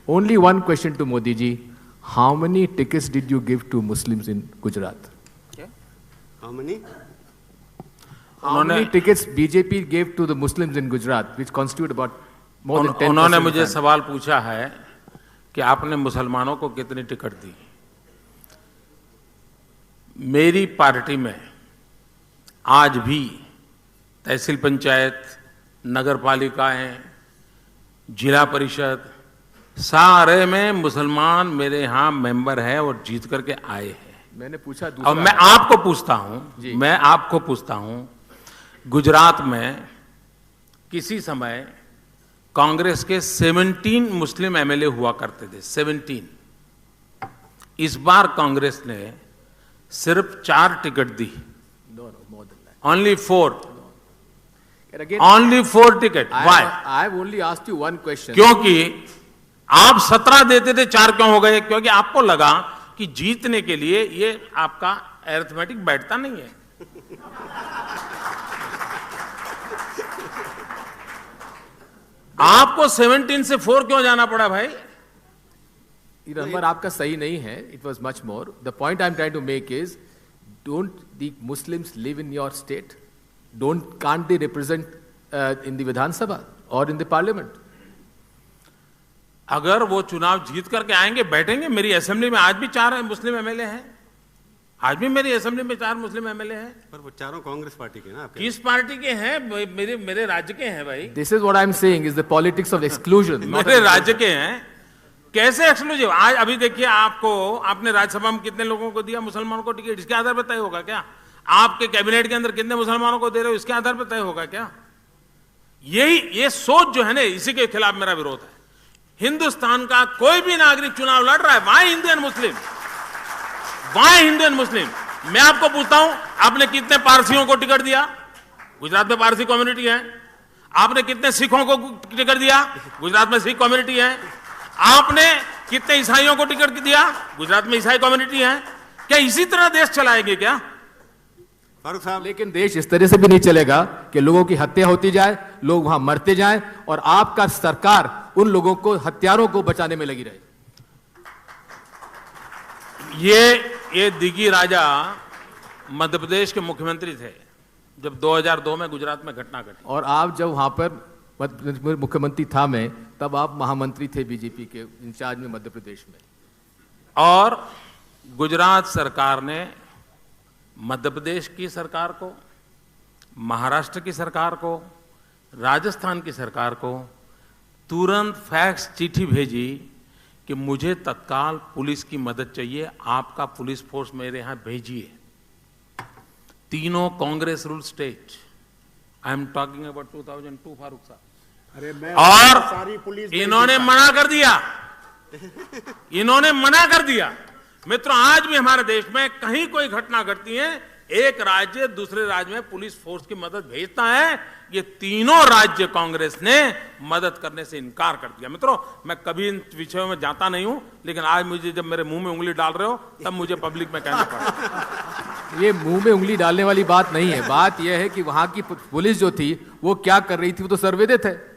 Only one question to Modi ji. How many tickets did you give to Muslims in Gujarat? How many? How many tickets BJP gave to the Muslims in Gujarat, which constitute about more than 10%? उन्होंने मुझे सवाल पूछा है कि आपने मुसलमानों को कितनी टिकट दी। मेरी पार्टी में आज भी तहसील पंचायत, नगर पालिकाएं, जिला परिषद सारे में मुसलमान मेरे यहाँ मेंबर है और जीत करके आए हैं। मैंने पूछा और मैं आपको पूछता हूं, गुजरात में किसी समय कांग्रेस के 17 मुस्लिम एमएलए हुआ करते थे, 17। इस बार कांग्रेस ने सिर्फ 4 ticket the, only 4 ticket. Why? I have only asked you one question. क्योंकि आप 17 देते थे, 4 क्यों हो गए? क्योंकि आपको लगा कि जीतने के लिए ये आपका अरिथमेटिक बैठता नहीं है। आपको 17 से 4 क्यों जाना पड़ा भाई? ये नंबर आपका सही नहीं है. It was much more. The point I'm trying to make is, don't the Muslims live in your state? Can't they represent in the Vidhan Sabha or in the Parliament? अगर वो चुनाव जीत करके आएंगे, बैठेंगे। मेरी असेंबली में आज भी 4 मुस्लिम एमएलए हैं। आज भी मेरी असेंबली में 4 मुस्लिम एमएलए हैं। पर वो चारों कांग्रेस पार्टी के ना? किस पार्टी के हैं? मेरे राज्य के हैं भाई। This is what I'm saying is the politics of exclusion. मेरे राज्य के हैं। कैसे एक्सक्लूसिव? आज अभी देखिए, आपने राज्यसभा में कितने लोगों को दिया मुसलमानों को टिकट? इसके आधार पर तय होगा क्या? आपके कैबिनेट के अंदर कितने मुसलमानों को दे रहे हो, इसके आधार पर तय होगा क्या? ये सोच जो है ना, इसी के खिलाफ मेरा विरोध है। हिंदुस्तान का कोई भी नागरिक चुनाव लड़ रहा है, why Hindu and Muslim? Why Hindu and Muslim? मैं आपको पूछता हूं, आपने कितने पारसियों को टिकट दिया? गुजरात में पारसी कम्युनिटी है। आपने कितने सिखों को टिकट दिया? गुजरात में सिख कम्युनिटी है। आपने कितने ईसाइयों को टिकट दिया? गुजरात में ईसाई कम्युनिटी है। क्या इसी तरह देश चलाएंगे क्या? फारूक साहब, लेकिन देश इस तरह से भी नहीं चलेगा कि लोगों की हत्या होती जाए, लोग वहां मरते जाएं और आपका सरकार उन लोगों को, हत्यारों को बचाने में लगी रहे। ये दिगी राजा मध्य प्रदेश के मुख्यमंत्री थे जब 2002 में गुजरात में घटना घटी। और आप जब वहां पर मुख्यमंत्री था मैं, तब आप महामंत्री थे बीजेपी के इंचार्ज में मध्य प्रदेश में। और गुजरात सरकार ने मध्य प्रदेश की सरकार को, महाराष्ट्र की सरकार को, राजस्थान की सरकार को तुरंत फैक्स चिट्ठी भेजी कि मुझे तत्काल पुलिस की मदद चाहिए, आपका पुलिस फोर्स मेरे यहां भेजिए। तीनों Congress rule state. I am talking about 2002 Farooq साहब। और इन्होंने मना कर दिया। इन्होंने मना कर दिया। मित्रों, आज भी हमारे देश में कहीं कोई घटना घटती है, एक राज्य दूसरे राज्य में पुलिस फोर्स की मदद भेजता है। ये तीनों राज्य कांग्रेस ने मदद करने से इनकार कर दिया। मित्रों, मैं कभी इन विषयों में जाता नहीं हूं, लेकिन आज मुझे जब मेरे मुंह में उंगली डाल रहे हो, तब मुझे पब्लिक में कहना पड़ा। ये मुंह में उंगली डालने वाली बात नहीं है। बात यह है कि वहां की पुलिस जो थी वो क्या कर रही थी, वो तो सर्वविदित है।